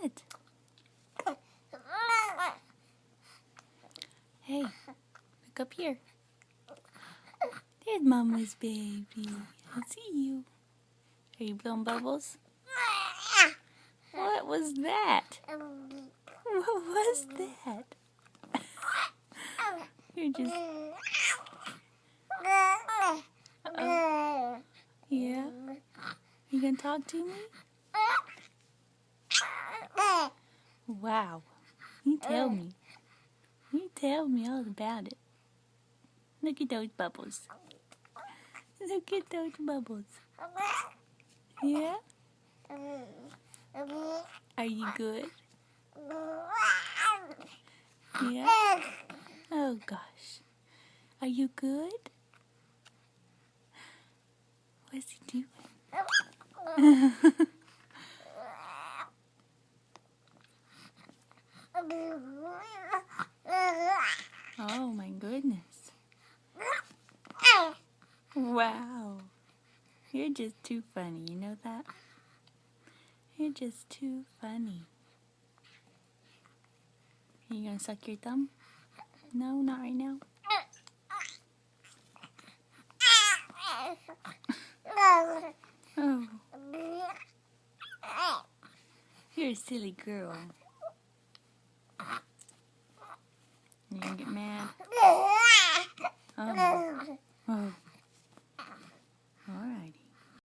that? Hey, look up here. There's Mama's baby. I see you. Are you blowing bubbles? What was that? What was that? You're just... Yeah? You gonna talk to me? Wow. You tell me. You tell me all about it. Look at those bubbles. Look at those bubbles. Yeah? Are you good? Yeah? Oh gosh. Are you good? What's he doing? Oh my goodness. Wow. You're just too funny, you know that? You're just too funny. Are you gonna suck your thumb? No, not right now. Oh. You're a silly girl. You gonna get mad? Oh. Oh.